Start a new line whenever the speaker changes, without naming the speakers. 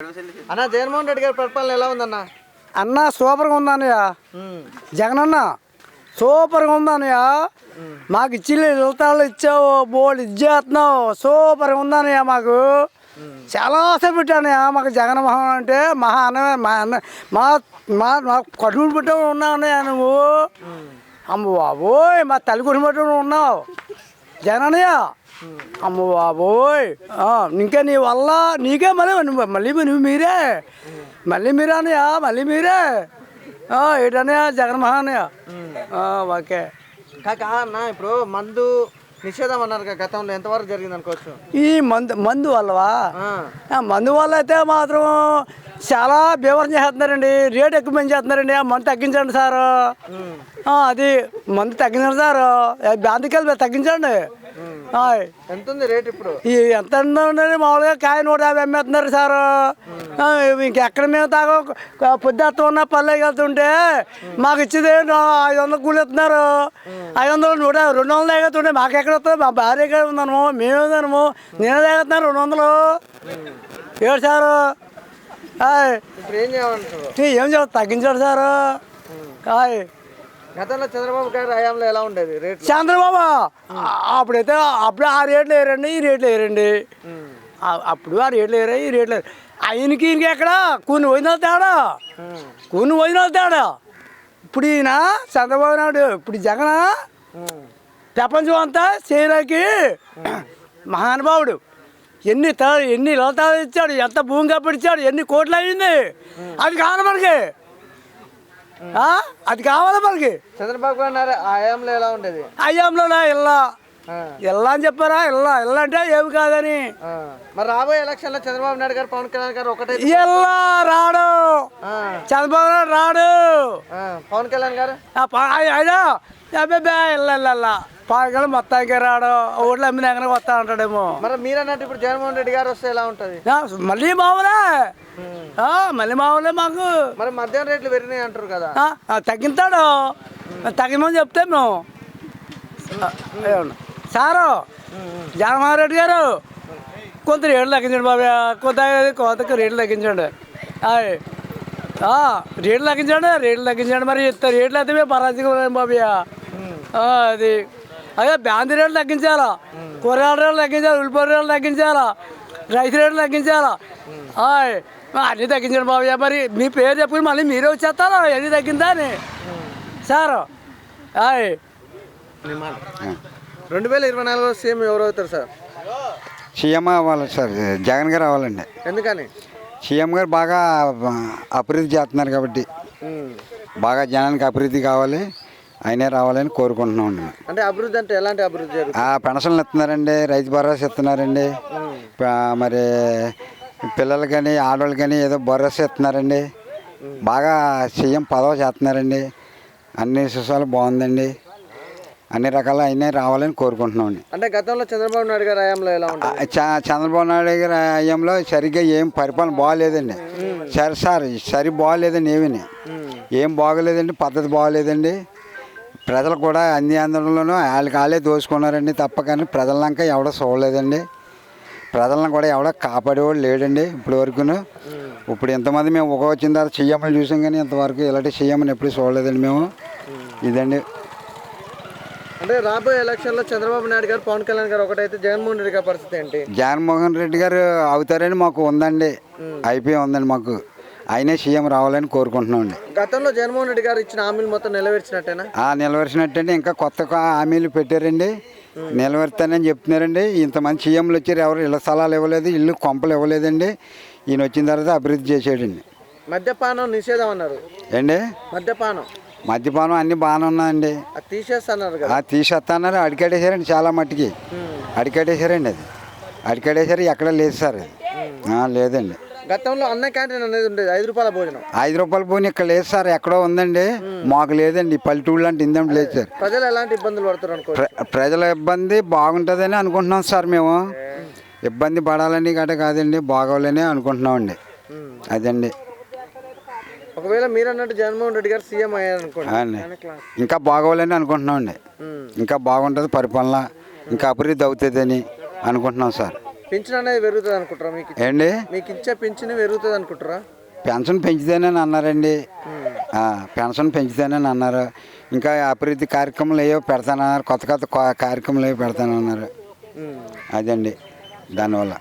అన్న జగన్మోహన్ రెడ్డి గారి పరిపాలన ఎలా ఉందన్న?
అన్న సూపర్గా ఉందన్నయ్య. జగన్ అన్న సూపర్గా ఉందన్నయ్య. మాకు ఇచ్చి వెళ్తాళ్ళు ఇచ్చావు, బోర్డు ఇచ్చేస్తున్నావు. సూపర్గా ఉందన్నయ్య. మాకు చాలా ఆశ పెట్టానయ్య. మాకు జగన్ మోహన్ అంటే మహా అన్న మా మా మా కడుపు పెట్ట ఉన్నావు అన్నయ్య. నువ్వు అమ్మ బాబోయ్ మా తల్లి కుటుంబ పెట్టు ఉన్నావు జగన్ అన్నయ్య. అమ్మ బాబోయ్ ఇంకా నీ వల్ల నీకే మళ్ళీ నువ్వు మీరే మళ్ళీ మీరే అన్నయ్య. మళ్ళీ మీరే ఏంటన్నయ్య జగన్ మహా అన్నయ్య. ఓకే
కాక అన్న ఇప్పుడు మందు నిషేధం అన్నారు గతంలో ఎంతవరకు జరిగింది అనుకోవచ్చు?
ఈ మందు వల్లవా? మందు వల్ల అయితే మాత్రం చాలా బీవరం చేస్తున్నారండి. రేటు ఎక్కువ మంది చేస్తున్నారండి. మందు తగ్గించండి సారు. అది మందు తగ్గించండి సారు. బాంతికెళ్ళి తగ్గించండి.
ఎంత ఉంది రేట్ ఇప్పుడు?
ఎంత ఉందండి? మామూలుగా కాయ 150 అమ్మేస్తున్నారు సారు. ఇంకెక్కడ మేము పొద్దుత్తం ఉన్న పల్లెకి వెళ్తుంటే మాకు ఇచ్చేది 500 కూలి ఇస్తున్నారు. 500 200 తాగుతుంటే మాకు ఎక్కడ వస్తుంది? మా భార్య ఎక్కడ ఉందనము, మేము ఉందనము. నేనే తాగుతున్నాను 200. ఏడు సారు
ఏం చేయాలంటారు?
ఏం చేయాలి? తగ్గించాడు సారు.
గతంలో చంద్రబాబు గారి హయాంలో ఎలా ఉండేది రేట్?
చంద్రబాబు అప్పుడైతే ఆ రేట్లు వేయరండి, ఈ రేట్లు వేయరండి. అప్పుడు ఆ రేట్లు వేయరా, ఈ రేట్లు వేయరు. ఆయనకి ఈయనకి ఎక్కడ కొన్ని వదిన తేడా, కొన్ని వదిన తేడా. ఇప్పుడు ఈయన చంద్రబాబు నాయుడు, ఇప్పుడు జగన్ ప్రపంచం అంతా చేయడానికి మహానుభావుడు. ఎన్ని లోతాలు ఇచ్చాడు, ఎంత భూమి కప్పిచ్చాడు, ఎన్ని కోట్లు అయింది. అది కావాలి మనకి, అది కావాలి మనకి.
చంద్రబాబు గారు హయాంలో ఎలా ఉండేది?
హయాంలో ఇల్లా అని చెప్పారా? ఇల్లా అంటే ఏమి కాదని.
మరి రాబోయే ఎలక్షన్ లో చంద్రబాబు నాయుడు గారు పవన్ కళ్యాణ్ గారు ఒకటే
ఇల్లా రాడు. చంద్రబాబు నాయుడు రాడు.
పవన్ కళ్యాణ్ గారు
అయినా ఇల్లా పవన్ కళ్యాణ్ మొత్తానికి రాడు. ఓట్లు అమ్మిన ఎక్కడ వస్తా అంటాడేమో.
మరి మీరన్నట్టు ఇప్పుడు జగన్మోహన్ రెడ్డి గారు వస్తే ఎలా ఉంటది?
మళ్ళీ మామూలే, మళ్ళీ మామూలే మాకు.
మరి మద్యం రేట్లు పెరిగినాయి అంటారు కదా?
తగ్గిస్తాడు. తగ్గిమని చెప్తే మేము సారు జగన్మోహన్ రెడ్డి గారు కొంత రేట్లు తగ్గించండి బాబా. కొంత రేట్లు తగ్గించండి. రేట్లు తగ్గించండి. మరి రేట్లు అయితే మేము పరాజకం బాబయ్య. అది అదే బ్యాంది రేట్లు తగ్గించాలా, కూరగాయల రేట్లు తగ్గించాలా, ఉల్లిపాయ రేట్లు తగ్గించాలా, రైతు రేట్లు తగ్గించాలా. అన్నీ తగ్గించండి బాబయ్య. మరి మీ పేరు చెప్పుకుని మళ్ళీ మీరే వచ్చేస్తారా అన్నీ తగ్గిందా అని సారు?
2024 సీఎం ఎవరు అవుతారు సార్?
సీఎం అవ్వాలి సార్, జగన్ గారు అవ్వాలండి.
ఎందుకని?
సీఎం గారు బాగా అభివృద్ధి చేస్తున్నారు కాబట్టి బాగా జనానికి అభివృద్ధి కావాలి, ఆయనే రావాలని కోరుకుంటున్నామండి.
అంటే అభివృద్ధి అంటే ఎలాంటి అభివృద్ధి?
పెన్షన్లు ఇస్తున్నారండి, రైతు భరోసా ఇస్తున్నారండి, మరి పిల్లలు కానీ ఆడవాళ్ళు కానీ ఏదో భరోసా ఇస్తున్నారండి. బాగా సీఎం పదవి చేస్తున్నారండి. అన్ని విషయాలు బాగుందండి. అన్ని రకాల అయినా రావాలని కోరుకుంటున్నామండి.
అంటే గతంలో చంద్రబాబు నాయుడు గారి హయాంలో ఎలా ఉంటుంది?
చంద్రబాబు నాయుడు గారి హయాంలో సరిగ్గా ఏం పరిపాలన బాగోలేదండి. సరి బాగోలేదండి. ఏం బాగోలేదండి. పద్ధతి బాగోలేదండి. ప్రజలు కూడా అన్ని ఆందోళనలోనూ వాళ్ళే దోచుకున్నారండి తప్ప, కానీ ప్రజలంక ఎవడో చూడలేదండి. ప్రజలను కూడా ఎవడో కాపాడేవాడు లేడండి ఇప్పుడు వరకును. ఇప్పుడు ఎంతమంది మేము ఒక వచ్చిన తర్వాత సీఎంలు చూసాం, కానీ ఇంతవరకు ఇలాంటి సీఎంని ఎప్పుడు చూడలేదండి మేము. ఇదండి.
అంటే రాబోయే ఎలక్షన్లో చంద్రబాబు నాయుడు గారు పవన్ కళ్యాణ్ గారు ఒకటైతే జగన్మోహన్ రెడ్డి గారి పరిస్థితి ఏంటి?
జగన్మోహన్ రెడ్డి గారు అవుతారని మాకు ఉందండి, అయిపోయి ఉందండి మాకు. ఆయనే సీఎం రావాలని కోరుకుంటున్నామండి.
గతంలో జగన్మోహన్ రెడ్డి గారు ఇచ్చిన హామీలు మొత్తం నెరవేర్చినట్టేనా?
నెరవేర్చినట్టండి. ఇంకా కొత్త హామీలు పెట్టారండి, నిలబెడతానని చెప్తున్నారండి. ఇంతమంది సీఎంలు వచ్చారు, ఎవరు ఇళ్ళ స్థలాలు ఇవ్వలేదు, ఇల్లు కొంపలు ఇవ్వలేదండి. ఈయన వచ్చిన తర్వాత అభివృద్ధి చేసాడండి.
మద్యపానం నిషేధం అన్నారు ఏండి?
మద్యపానం అన్నీ బాగానే ఉన్నాయండి. తీసేస్తున్నారు. అడికట్టేశారండి, చాలా మట్టికి అడికట్టేశారండి. అది అడికట్టేశారు, ఎక్కడ లేదు సార్. అది లేదండి.
గతంలో అన్న క్యాంటీన్ అనేది ఉండేది, 5 రూపాయల భోజనం.
5 రూపాయల భోజనం ఇక్కడ లేదు సార్, ఎక్కడో ఉందండి. మాకు లేదండి. పల్లెటూళ్ళు అంటే ఇందంటే లేదు సార్.
ప్రజలు ఎలాంటి ఇబ్బందులు పడుతున్నారు అనుకో?
ప్రజల ఇబ్బంది బాగుంటుందని అనుకుంటున్నాం సార్. మేము ఇబ్బంది పడాలని గట్ట కాదండి, బాగోవాలని అనుకుంటున్నామండి. అదండి.
ఒకవేళ మీరు అన్నట్టు జగన్మోహన్ రెడ్డి గారు సీఎం అయ్యారనుకోండి,
ఇంకా బాగోవాలని అనుకుంటున్నామండి. ఇంకా బాగుంటుంది పరిపాలన, ఇంకా అభివృద్ధి అవుతుందని అనుకుంటున్నాం సార్.
పింఛన్ అనేది పెరుగుతుంది అనుకుంటారా మీకు?
ఏండి
మీకు ఇచ్చే పింఛన్ పెరుగుతుంది అనుకుంటారా?
పెన్షన్ పెంచుతానని అన్నారండి. పెన్షన్ పెంచుతానని అన్నారు. ఇంకా అభివృద్ధి కార్యక్రమాలు ఏవో పెడతానన్నారు, కొత్త కొత్త కార్యక్రమాలు ఏవో పెడతానన్నారు. అదండి దానివల్ల.